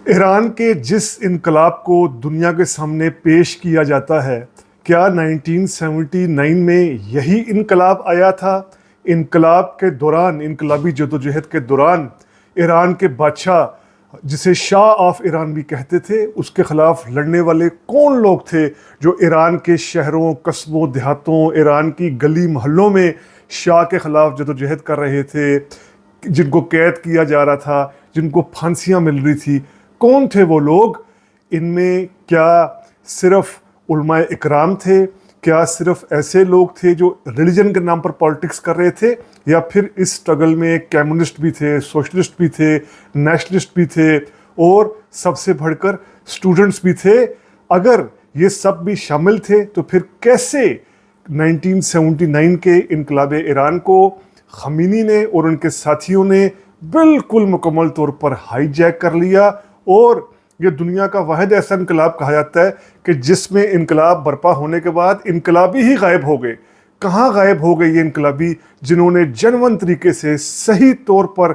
ایران کے جس انقلاب کو دنیا کے سامنے پیش کیا جاتا ہے، کیا 1979 میں یہی انقلاب آیا تھا؟ انقلاب کے دوران، انقلابی جدوجہد کے دوران ایران کے بادشاہ، جسے شاہ آف ایران بھی کہتے تھے، اس کے خلاف لڑنے والے کون لوگ تھے جو ایران کے شہروں، قصبوں، دیہاتوں، ایران کی گلی محلوں میں شاہ کے خلاف جدوجہد کر رہے تھے، جن کو قید کیا جا رہا تھا، جن کو پھانسیاں مل رہی تھی؟ کون تھے وہ لوگ؟ ان میں کیا صرف علماء اکرام تھے؟ کیا صرف ایسے لوگ تھے جو ریلیجن کے نام پر پالیٹکس کر رہے تھے؟ یا پھر اس سٹرگل میں کمیونسٹ بھی تھے، سوشلسٹ بھی تھے، نیشنلسٹ بھی تھے، اور سب سے بڑھ کر اسٹوڈنٹس بھی تھے؟ اگر یہ سب بھی شامل تھے تو پھر کیسے 1979 کے انقلاب ایران کو خمینی نے اور ان کے ساتھیوں نے بالکل مکمل طور پر ہائی جیک کر لیا، اور یہ دنیا کا واحد ایسا انقلاب کہا جاتا ہے کہ جس میں انقلاب برپا ہونے کے بعد انقلابی ہی غائب ہو گئے؟ کہاں غائب ہو گئے یہ انقلابی جنہوں نے جنون طریقے سے صحیح طور پر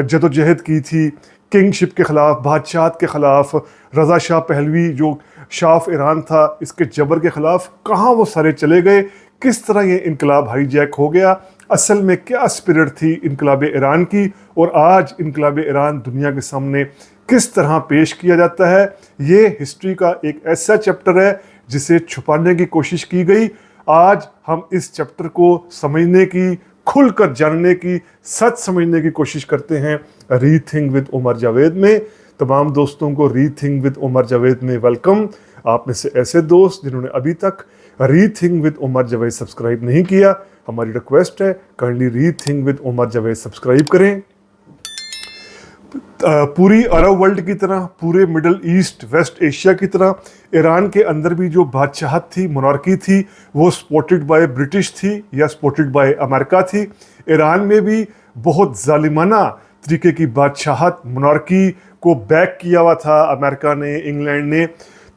جدوجہد کی تھی کنگ شپ کے خلاف، بادشاہت کے خلاف، رضا شاہ پہلوی جو شاہ آف ایران تھا، اس کے جبر کے خلاف؟ کہاں وہ سارے چلے گئے؟ کس طرح یہ انقلاب ہائی جیک ہو گیا؟ اصل میں کیا اسپرٹ تھی انقلاب ایران کی، اور آج انقلاب ایران دنیا کے سامنے کس طرح پیش کیا جاتا ہے؟ یہ ہسٹری کا ایک ایسا چیپٹر ہے جسے چھپانے کی کوشش کی گئی۔ آج ہم اس چیپٹر کو سمجھنے کی، کھل کر جاننے کی، سچ سمجھنے کی کوشش کرتے ہیں ری تھنک ود عمر جاوید میں۔ تمام دوستوں کو ری تھنک ود عمر جاوید میں ویلکم۔ آپ میں سے ایسے دوست جنہوں نے ابھی تک rethink with Umar Javed subscribe نہیں کیا، ہماری ریکویسٹ ہے kindly rethink with Umar Javed subscribe کریں۔ پوری عرب ورلڈ کی طرح، پورے مڈل ایسٹ، ویسٹ ایشیا کی طرح، ایران کے اندر بھی جو بادشاہت تھی، مونارکی تھی، وہ سپورٹڈ بائی برٹش تھی یا سپورٹڈ بائی امریکہ تھی۔ ایران میں بھی بہت ظالمانہ طریقے کی بادشاہت، مونارکی کو بیک کیا ہوا تھا امریکہ نے، انگلینڈ نے۔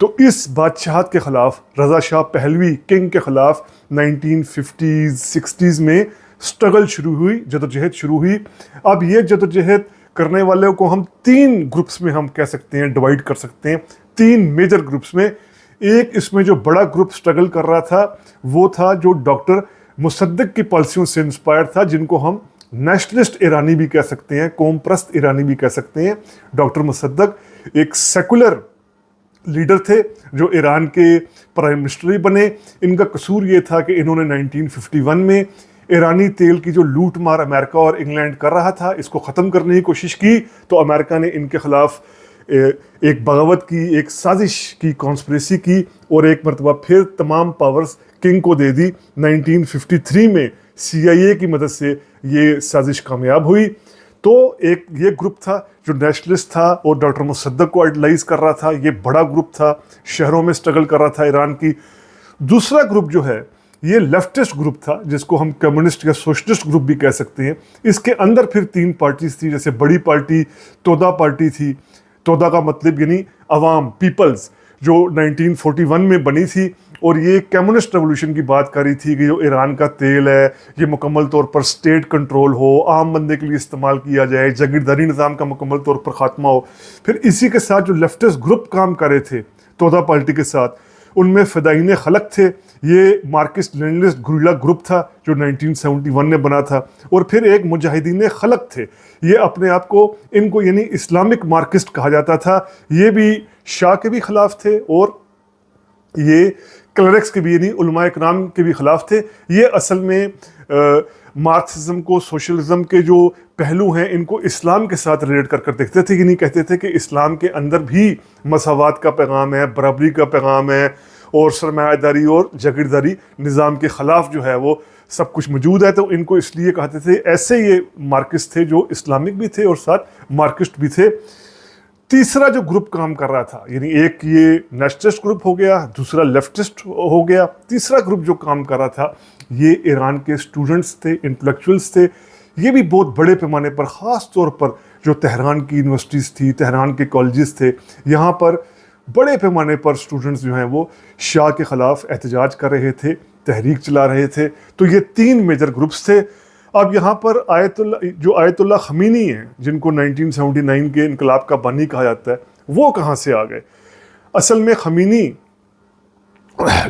تو اس بادشاہت کے خلاف، رضا شاہ پہلوی کنگ کے خلاف 1950s 60s میں سٹرگل شروع ہوئی، جدوجہد شروع ہوئی۔ اب یہ جدوجہد کرنے والوں کو ہم تین گروپس میں ہم کہہ سکتے ہیں، ڈیوائڈ کر سکتے ہیں، تین میجر گروپس میں۔ ایک اس میں جو بڑا گروپ سٹرگل کر رہا تھا وہ تھا جو ڈاکٹر مصدق کی پالیسیوں سے انسپائر تھا، جن کو ہم نیشنلسٹ ایرانی بھی کہہ سکتے ہیں، قوم پرست ایرانی بھی کہہ سکتے ہیں۔ ڈاکٹر مصدق ایک سیکولر لیڈر تھے جو ایران کے پرائم منسٹر بنے۔ ان کا قصور یہ تھا کہ انہوں نے 1951 میں ایرانی تیل کی جو لوٹ مار امریکہ اور انگلینڈ کر رہا تھا، اس کو ختم کرنے کی کوشش کی، تو امریکہ نے ان کے خلاف ایک بغاوت کی، ایک سازش کی، کانسپریسی کی، اور ایک مرتبہ پھر تمام پاورز کنگ کو دے دی۔ 1953 میں CIA کی مدد سے یہ سازش کامیاب ہوئی۔ تو ایک یہ گروپ تھا جو نیشنلسٹ تھا اور ڈاکٹر مصدق کو آئیڈلائز کر رہا تھا، یہ بڑا گروپ تھا، شہروں میں سٹرگل کر رہا تھا ایران کی۔ دوسرا گروپ جو ہے یہ لیفٹسٹ گروپ تھا، جس کو ہم کمیونسٹ یا سوشلسٹ گروپ بھی کہہ سکتے ہیں۔ اس کے اندر پھر تین پارٹیز تھی، جیسے بڑی پارٹی تودا پارٹی تھی۔ تودا کا مطلب یعنی عوام، پیپلز، جو 1941 میں بنی تھی، اور یہ کمیونسٹ ریولوشن کی بات کر رہی تھی کہ جو ایران کا تیل ہے یہ مکمل طور پر سٹیٹ کنٹرول ہو، عام بندے کے لیے استعمال کیا جائے، جاگیرداری نظام کا مکمل طور پر خاتمہ ہو۔ پھر اسی کے ساتھ جو لیفٹسٹ گروپ کام کر رہے تھے تودا پارٹی کے ساتھ، ان میں فدائین خلق تھے، یہ مارکسٹ لیننسٹ گوریلا گروپ تھا جو 1971 میں بنا تھا۔ اور پھر ایک مجاہدین خلق تھے، یہ اپنے آپ کو، ان کو یعنی اسلامک مارکسٹ کہا جاتا تھا، یہ بھی شاہ کے بھی خلاف تھے اور یہ کلرکس کے بھی، یعنی علماء اکرام کے بھی خلاف تھے۔ یہ اصل میں مارکسزم کو، سوشلزم کے جو پہلو ہیں ان کو اسلام کے ساتھ ریلیٹ کر کر دیکھتے تھے، یعنی کہتے تھے کہ اسلام کے اندر بھی مساوات کا پیغام ہے، برابری کا پیغام ہے، اور سرمایہ داری اور جاگیرداری نظام کے خلاف جو ہے وہ سب کچھ موجود ہے۔ تو ان کو اس لیے کہتے تھے، ایسے یہ مارکسٹ تھے جو اسلامک بھی تھے اور ساتھ مارکسٹ بھی تھے۔ تیسرا جو گروپ کام کر رہا تھا، یعنی ایک یہ نیشنلسٹ گروپ ہو گیا، دوسرا لیفٹسٹ ہو گیا، تیسرا گروپ جو کام کر رہا تھا یہ ایران کے اسٹوڈنٹس تھے، انٹلیکچوئلس تھے۔ یہ بھی بہت بڑے پیمانے پر، خاص طور پر جو تہران کی یونیورسٹیز تھی، تہران کے کالجز تھے، یہاں پر بڑے پیمانے پر اسٹوڈنٹس جو ہیں وہ شاہ کے خلاف احتجاج کر رہے تھے، تحریک چلا رہے تھے۔ تو یہ تین میجر گروپس تھے۔ اب یہاں پر آیت اللہ خمینی ہیں، جن کو 1979 کے انقلاب کا بانی کہا جاتا ہے، وہ کہاں سے آ گئے؟ اصل میں خمینی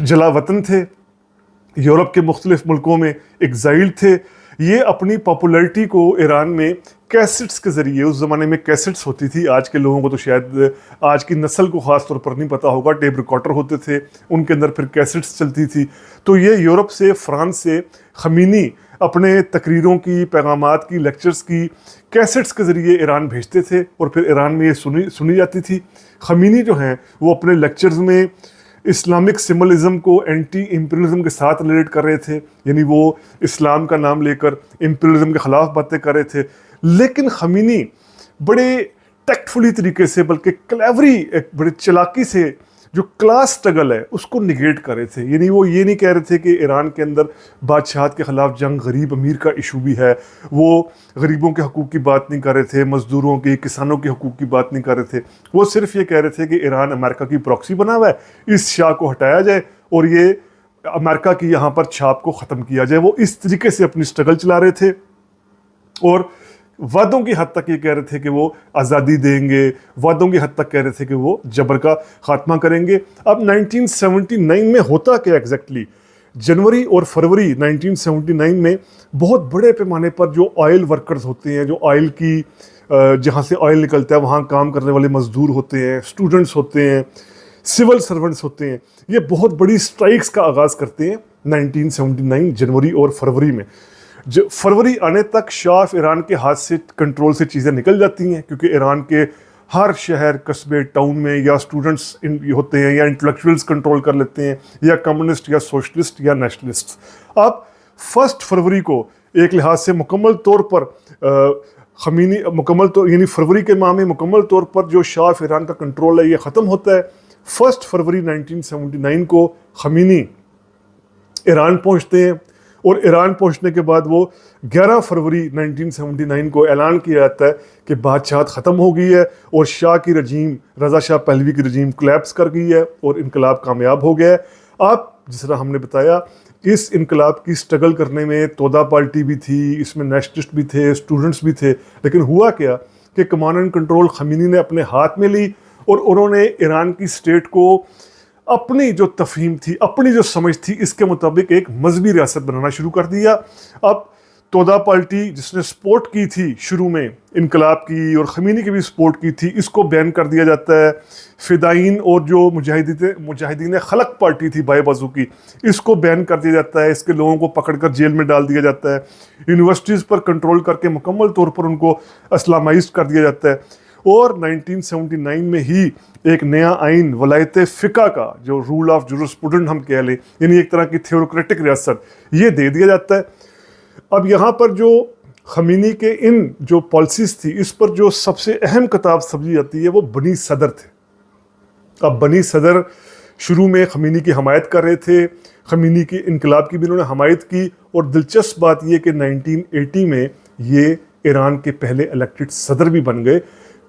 جلا وطن تھے، یورپ کے مختلف ملکوں میں ایگزائل تھے. یہ اپنی پاپولیرٹی کو ایران میں کیسٹس کے ذریعے، اس زمانے میں کیسٹس ہوتی تھی، آج کے لوگوں کو تو شاید آج کی نسل کو خاص طور پر نہیں پتا ہوگا، ٹیپ ریکارڈر ہوتے تھے ان کے اندر پھر کیسٹس چلتی تھی. تو یہ یورپ سے، فرانس سے خمینی اپنے تقریروں کی، پیغامات کی، لیکچرز کی کیسٹس کے ذریعے ایران بھیجتے تھے اور پھر ایران میں یہ سنی جاتی تھی. خمینی جو ہیں وہ اپنے لیکچرز میں اسلامک سمبلزم کو اینٹی امپیریلزم کے ساتھ ریلیٹ کر رہے تھے، یعنی وہ اسلام کا نام لے کر امپیریلزم کے خلاف باتیں کر رہے تھے. لیکن خمینی بڑے ٹیکٹفلی طریقے سے، بلکہ کلیوری، بڑے چلاکی سے جو کلاس سٹرگل ہے اس کو نگیٹ کر رہے تھے. یعنی وہ یہ نہیں کہہ رہے تھے کہ ایران کے اندر بادشاہت کے خلاف جنگ غریب امیر کا ایشو بھی ہے، وہ غریبوں کے حقوق کی بات نہیں کر رہے تھے، مزدوروں کی، کسانوں کے حقوق کی بات نہیں کر رہے تھے. وہ صرف یہ کہہ رہے تھے کہ ایران امریکہ کی پراکسی بنا ہوا ہے، اس شاہ کو ہٹایا جائے اور یہ امریکہ کی یہاں پر چھاپ کو ختم کیا جائے. وہ اس طریقے سے اپنی سٹرگل چلا رہے تھے اور وعدوں کی حد تک یہ کہہ رہے تھے کہ وہ آزادی دیں گے، وعدوں کی حد تک کہہ رہے تھے کہ وہ جبر کا خاتمہ کریں گے. اب 1979 میں ہوتا کیا ایگزیکٹلی؟ جنوری اور فروری 1979 میں بہت بڑے پیمانے پر جو آئل ورکرز ہوتے ہیں، جو آئل کی جہاں سے آئل نکلتا ہے وہاں کام کرنے والے مزدور ہوتے ہیں، اسٹوڈنٹس ہوتے ہیں، سول سرونٹس ہوتے ہیں، یہ بہت بڑی سٹرائکس کا آغاز کرتے ہیں 1979 جنوری اور فروری میں. فروری آنے تک شاہ آف ایران کے ہاتھ سے، کنٹرول سے چیزیں نکل جاتی ہیں، کیونکہ ایران کے ہر شہر، قصبے، ٹاؤن میں یا اسٹوڈنٹس ہوتے ہیں یا انٹلیکچوئلس کنٹرول کر لیتے ہیں، یا کمیونسٹ یا سوشلسٹ یا نیشنلسٹ. اب 1 فروری کو ایک لحاظ سے مکمل طور پر خمینی یعنی فروری کے ماہ میں مکمل طور پر جو شاہ آف ایران کا کنٹرول ہے یہ ختم ہوتا ہے. 1 فروری 1979 کو خمینی ایران پہنچتے ہیں اور ایران پہنچنے کے بعد وہ 11 فروری 1979 کو اعلان کیا جاتا ہے کہ بادشاہت ختم ہو گئی ہے اور شاہ کی رجیم، رضا شاہ پہلوی کی رجیم کلیپس کر گئی ہے اور انقلاب کامیاب ہو گیا ہے. آپ جس طرح ہم نے بتایا اس انقلاب کی سٹرگل کرنے میں تودا پارٹی بھی تھی، اس میں نیشنلسٹ بھی تھے، اسٹوڈنٹس بھی تھے، لیکن ہوا کیا کہ کمانڈ اینڈ کنٹرول خمینی نے اپنے ہاتھ میں لی اور انہوں نے ایران کی اسٹیٹ کو اپنی جو تفہیم تھی، اپنی جو سمجھ تھی، اس کے مطابق ایک مذہبی ریاست بنانا شروع کر دیا. اب تودا پارٹی جس نے سپورٹ کی تھی شروع میں انقلاب کی اور خمینی کی بھی سپورٹ کی تھی، اس کو بین کر دیا جاتا ہے. فدائین اور جو مجاہدین خلق پارٹی تھی بائیں بازو کی، اس کو بین کر دیا جاتا ہے، اس کے لوگوں کو پکڑ کر جیل میں ڈال دیا جاتا ہے. یونیورسٹیز پر کنٹرول کر کے مکمل طور پر ان کو اسلامائز کر دیا جاتا ہے. اور 1979 میں ہی ایک نیا آئین ولایت فقہ کا، جو رول آف جورسپروڈنٹ ہم کہہ لیں، یعنی ایک طرح کی تھیوروکریٹک ریاست، یہ دے دیا جاتا ہے. اب یہاں پر جو خمینی کے ان جو پالیسیز تھی، اس پر جو سب سے اہم کتاب سمجھی جاتی ہے وہ بنی صدر تھے. اب بنی صدر شروع میں خمینی کی حمایت کر رہے تھے، خمینی کی انقلاب کی بھی انہوں نے حمایت کی، اور دلچسپ بات یہ کہ 1980 میں یہ ایران کے پہلے الیکٹڈ صدر بھی بن گئے.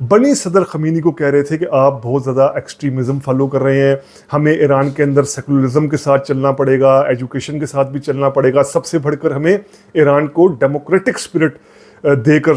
بنی صدر خمینی کو کہہ رہے تھے کہ آپ بہت زیادہ ایکسٹریمزم فالو کر رہے ہیں، ہمیں ایران کے اندر سیکولرزم کے ساتھ چلنا پڑے گا، ایجوکیشن کے ساتھ بھی چلنا پڑے گا، سب سے بڑھ کر ہمیں ایران کو ڈیموکریٹک اسپرٹ دے کر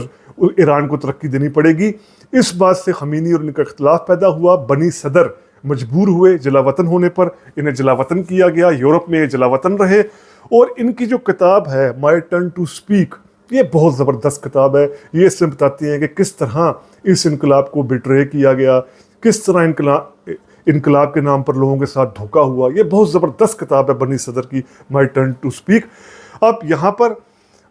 ایران کو ترقی دینی پڑے گی. اس بات سے خمینی اور ان کا اختلاف پیدا ہوا. بنی صدر مجبور ہوئے جلا وطن ہونے پر، انہیں جلا وطن کیا گیا، یورپ میں یہ جلا وطن رہے. اور ان کی جو کتاب ہے مائی ٹرن ٹو اسپیک، یہ بہت زبردست کتاب ہے. یہ اس میں بتاتی ہیں کہ کس طرح اس انقلاب کو بٹرے کیا گیا، کس طرح انقلاب کے نام پر لوگوں کے ساتھ دھوکہ ہوا. یہ بہت زبردست کتاب ہے بنی صدر کی، مائی ٹرن ٹو اسپیک. اب یہاں پر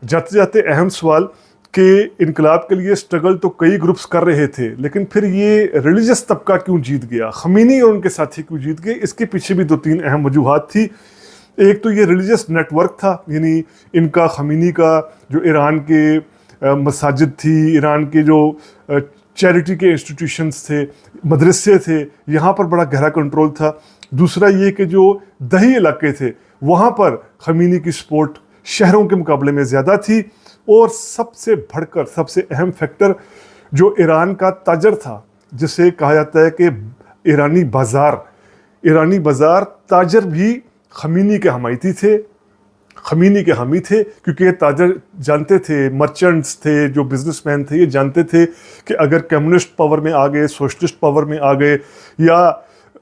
جاتے جاتے اہم سوال کہ انقلاب کے لیے سٹرگل تو کئی گروپس کر رہے تھے، لیکن پھر یہ ریلیجس طبقہ کیوں جیت گیا، خمینی اور ان کے ساتھی کیوں جیت گئے؟ اس کے پیچھے بھی 2-3 اہم وجوہات تھی. ایک تو یہ ریلیجس نیٹ ورک تھا، یعنی ان کا خمینی کا جو ایران کے مساجد تھی، ایران کے جو چیریٹی کے انسٹیٹیوشنز تھے، مدرسے تھے، یہاں پر بڑا گہرا کنٹرول تھا. دوسرا یہ کہ جو دیہی علاقے تھے وہاں پر خمینی کی سپورٹ شہروں کے مقابلے میں زیادہ تھی. اور سب سے بڑھ کر سب سے اہم فیکٹر جو ایران کا تاجر تھا، جسے کہا جاتا ہے کہ ایرانی بازار تاجر بھی خمینی کے حمایتی تھے. خمینی کے حامی تھے، کیونکہ یہ تاجر جانتے تھے، مرچنٹس تھے، جو بزنس مین تھے، یہ جانتے تھے کہ اگر کمیونسٹ پاور میں آ گئے، سوشلسٹ پاور میں آ گئے، یا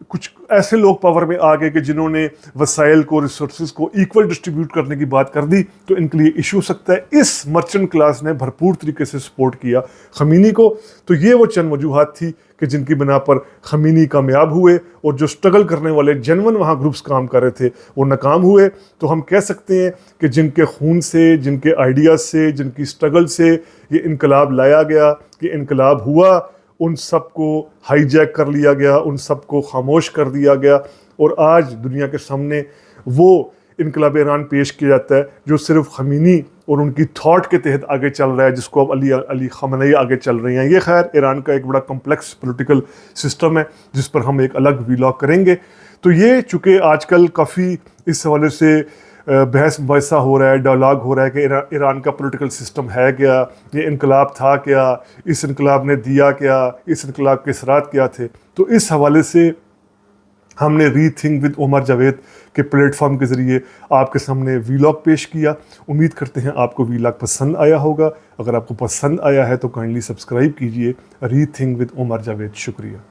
کچھ ایسے لوگ پاور میں آ گئے کہ جنہوں نے وسائل کو، ریسورسز کو ایکول ڈسٹریبیوٹ کرنے کی بات کر دی، تو ان کے لیے ایشو ہو سکتا ہے۔ اس مرچنٹ کلاس نے بھرپور طریقے سے سپورٹ کیا خمینی کو۔ تو یہ وہ چند وجوہات تھی کہ جن کی بنا پر خمینی کامیاب ہوئے، اور جو سٹرگل کرنے والے جنون وہاں گروپس کام کر رہے تھے وہ ناکام ہوئے۔ تو ہم کہہ سکتے ہیں کہ جن کے خون سے، جن کے آئیڈیاز سے، جن کی سٹرگل سے یہ انقلاب لایا گیا، کہ انقلاب ہوا، ان سب کو ہائی جیک کر لیا گیا، ان سب کو خاموش کر دیا گیا، اور آج دنیا کے سامنے وہ انقلاب ایران پیش کیا جاتا ہے جو صرف خمینی اور ان کی تھاٹ کے تحت آگے چل رہا ہے، جس کو اب علی خامنئی آگے چل رہے ہیں۔ یہ خیر ایران کا ایک بڑا کمپلیکس پولیٹیکل سسٹم ہے جس پر ہم ایک الگ ویلاگ کریں گے۔ تو یہ چونکہ آج کل کافی اس حوالے سے بحث مباحثہ ہو رہا ہے، ڈائلاگ ہو رہا ہے کہ ایران کا پولیٹیکل سسٹم ہے کیا، یہ انقلاب تھا کیا، اس انقلاب نے دیا کیا، اس انقلاب کے اثرات کیا تھے، تو اس حوالے سے ہم نے ری تھنک ود عمر جاوید کے پلیٹ فارم کے ذریعے آپ کے سامنے ویلاگ پیش کیا۔ امید کرتے ہیں آپ کو ویلاگ پسند آیا ہوگا۔ اگر آپ کو پسند آیا ہے تو کائنڈلی سبسکرائب کیجئے ری تھنک ود عمر جاوید۔ شکریہ۔